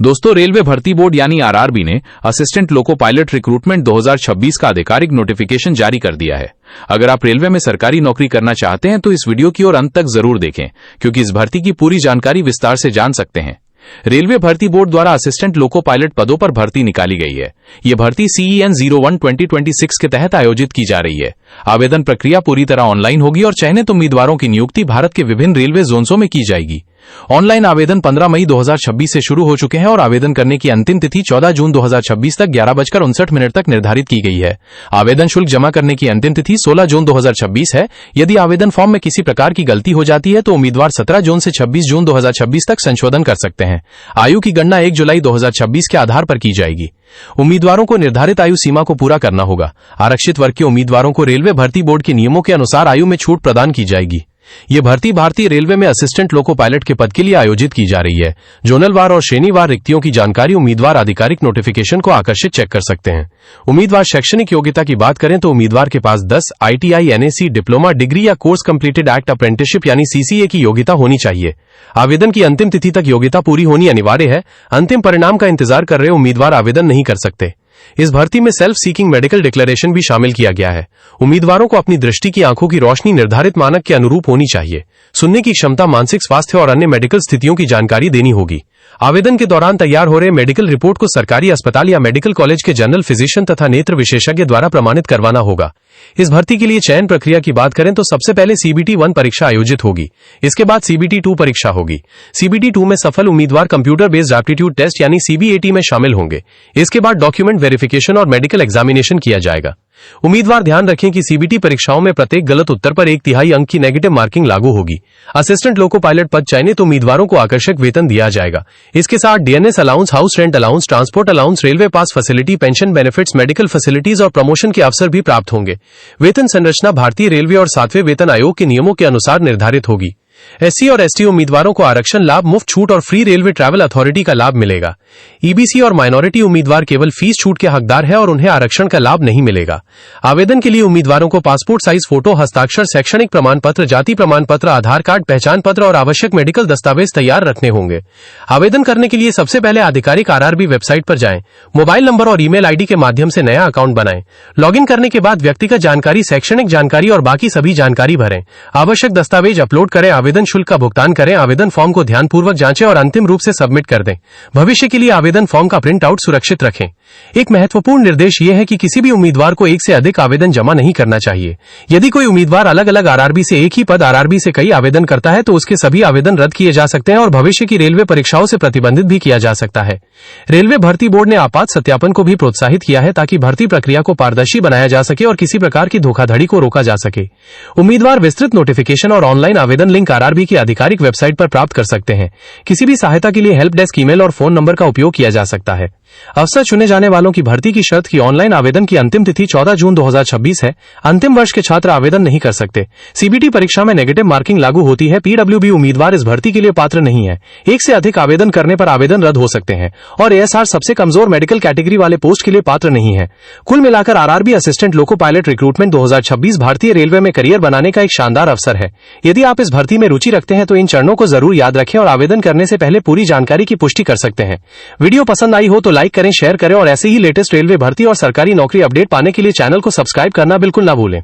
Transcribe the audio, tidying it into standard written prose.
दोस्तों, रेलवे भर्ती बोर्ड यानी आरआरबी ने असिस्टेंट लोको पायलट रिक्रूटमेंट 2026 का आधिकारिक नोटिफिकेशन जारी कर दिया है। अगर आप रेलवे में सरकारी नौकरी करना चाहते हैं तो इस वीडियो की ओर अंत तक जरूर देखें, क्योंकि इस भर्ती की पूरी जानकारी विस्तार से जान सकते हैं। रेलवे भर्ती बोर्ड द्वारा असिस्टेंट लोको पायलट पदों पर भर्ती निकाली गई है। यह भर्ती CEN 01-2026 के तहत आयोजित की जा रही है। आवेदन प्रक्रिया पूरी तरह ऑनलाइन होगी और चयनित उम्मीदवारों की नियुक्ति भारत के विभिन्न रेलवे जोन्सों में की जाएगी। ऑनलाइन आवेदन 15 मई 2026 से शुरू हो चुके हैं और आवेदन करने की अंतिम तिथि 14 जून 2026 तक 11:59 तक निर्धारित की गई है। आवेदन शुल्क जमा करने की अंतिम तिथि 16 जून 2026 है। यदि आवेदन फॉर्म में किसी प्रकार की गलती हो जाती है तो उम्मीदवार 17 जून से 26 जून 2026 तक संशोधन कर सकते हैं। आयु की गणना 1 जुलाई 2026 के आधार पर की जाएगी। उम्मीदवारों को निर्धारित आयु सीमा को पूरा करना होगा। आरक्षित वर्ग के उम्मीदवारों को रेलवे भर्ती बोर्ड के नियमों के अनुसार आयु में छूट प्रदान की जाएगी। ये भर्ती भारतीय रेलवे में असिस्टेंट लोको पायलट के पद के लिए आयोजित की जा रही है। जोनलवार और श्रेणीवार रिक्तियों की जानकारी उम्मीदवार आधिकारिक नोटिफिकेशन को आकर्षित चेक कर सकते हैं। उम्मीदवार शैक्षणिक योग्यता की बात करें तो उम्मीदवार के पास 10 ITI NAC डिप्लोमा डिग्री या कोर्स कंप्लीटेड एक्ट अप्रेंटिसशिप यानी CCA की योग्यता होनी चाहिए। आवेदन की अंतिम तिथि तक योग्यता पूरी होनी अनिवार्य है। अंतिम परिणाम का इंतजार कर रहे उम्मीदवार आवेदन नहीं कर सकते। इस भर्ती में सेल्फ सीकिंग मेडिकल डिक्लेरेशन भी शामिल किया गया है। उम्मीदवारों को अपनी दृष्टि की आंखों की रोशनी निर्धारित मानक के अनुरूप होनी चाहिए। सुनने की क्षमता, मानसिक स्वास्थ्य और अन्य मेडिकल स्थितियों की जानकारी देनी होगी। आवेदन के दौरान तैयार हो रहे मेडिकल रिपोर्ट को सरकारी अस्पताल या मेडिकल कॉलेज के जनरल फिजिशियन तथा नेत्र विशेषज्ञ द्वारा प्रमाणित करवाना होगा। इस भर्ती के लिए चयन प्रक्रिया की बात करें तो सबसे पहले CBT 1 परीक्षा आयोजित होगी। इसके बाद CBT 2 परीक्षा होगी। CBT 2 में सफल उम्मीदवार कंप्यूटर बेस्ड एप्टीट्यूड टेस्ट यानी CBAT में शामिल होंगे। इसके बाद डॉक्यूमेंट वेरिफिकेशन और मेडिकल एग्जामिनेशन किया जाएगा। उम्मीदवार ध्यान रखें कि CBT परीक्षाओं में प्रत्येक गलत उत्तर पर 1/3 अंक की नेगेटिव मार्किंग लागू होगी। असिस्टेंट लोको पायलट पद चयनित उम्मीदवारों को आकर्षक वेतन दिया जाएगा। इसके साथ DNS allowance, house rent allowance, transport allowance, railway pass facility, pension benefits, medical facilities और प्रमोशन के अवसर भी प्राप्त होंगे। वेतन संरचना भारतीय रेलवे और 7वें वेतन आयोग के नियमों के अनुसार निर्धारित होगी। SC और ST उम्मीदवारों को आरक्षण लाभ, मुफ्त छूट और फ्री रेलवे ट्रैवल अथॉरिटी का लाभ मिलेगा। EBC और माइनॉरिटी उम्मीदवार केवल फीस छूट के हकदार है और उन्हें आरक्षण का लाभ नहीं मिलेगा। आवेदन के लिए उम्मीदवारों को पासपोर्ट साइज फोटो, हस्ताक्षर, शैक्षणिक प्रमाण पत्र, जाति प्रमाण पत्र, आधार कार्ड, पहचान पत्र और आवश्यक मेडिकल दस्तावेज तैयार रखने होंगे। आवेदन करने के लिए सबसे पहले आधिकारिक RRB वेबसाइट पर जाएं। मोबाइल नंबर और ईमेल ID के माध्यम से नया अकाउंट बनाएं। लॉगिन करने के बाद व्यक्तिगत जानकारी, शैक्षणिक जानकारी और बाकी सभी जानकारी भरें। आवश्यक दस्तावेज अपलोड करें। आवेदन शुल्क का भुगतान करें। आवेदन फॉर्म को ध्यानपूर्वक जांचें और अंतिम रूप से सबमिट कर दें। भविष्य के लिए आवेदन फॉर्म का प्रिंट आउट सुरक्षित रखें। एक महत्वपूर्ण निर्देश यह है कि किसी भी उम्मीदवार को एक से अधिक आवेदन जमा नहीं करना चाहिए। यदि कोई उम्मीदवार अलग अलग RRB से एक ही पद RRB से कई आवेदन करता है तो उसके सभी आवेदन रद्द किए जा सकते हैं और भविष्य की रेलवे परीक्षाओं से प्रतिबंधित भी किया जा सकता है। रेलवे भर्ती बोर्ड ने आपात सत्यापन को भी प्रोत्साहित किया है ताकि भर्ती प्रक्रिया को पारदर्शी बनाया जा सके और किसी प्रकार की धोखाधड़ी को रोका जा सके। उम्मीदवार विस्तृत नोटिफिकेशन और ऑनलाइन आवेदन लिंक RRB की आधिकारिक वेबसाइट पर प्राप्त कर सकते हैं। किसी भी सहायता के लिए हेल्प डेस्क, ईमेल और फोन नंबर का उपयोग किया जा सकता है। अवसर चुने जाने वालों की भर्ती की शर्त की ऑनलाइन आवेदन की अंतिम तिथि 14 जून 2026 है। अंतिम वर्ष के छात्र आवेदन नहीं कर सकते। CBT परीक्षा में नेगेटिव मार्किंग लागू होती है। PWB उम्मीदवार इस भर्ती के लिए पात्र नहीं है। एक से अधिक आवेदन करने पर आवेदन रद्द हो सकते हैं और ASR सबसे कमजोर मेडिकल कैटेगरी वाले पोस्ट के लिए पात्र नहीं है। कुल मिलाकर RRB assistant loco pilot recruitment 2026 भारतीय रेलवे में करियर बनाने का एक शानदार अवसर है। यदि आप इस भर्ती में रुचि रखते हैं तो इन चरणों को जरूर याद रखें और आवेदन करने से पहले पूरी जानकारी की पुष्टि कर सकते हैं। वीडियो पसंद आई हो तो लाइक करें, शेयर करें और ऐसे ही लेटेस्ट रेलवे भर्ती और सरकारी नौकरी अपडेट पाने के लिए चैनल को सब्सक्राइब करना बिल्कुल ना भूलें।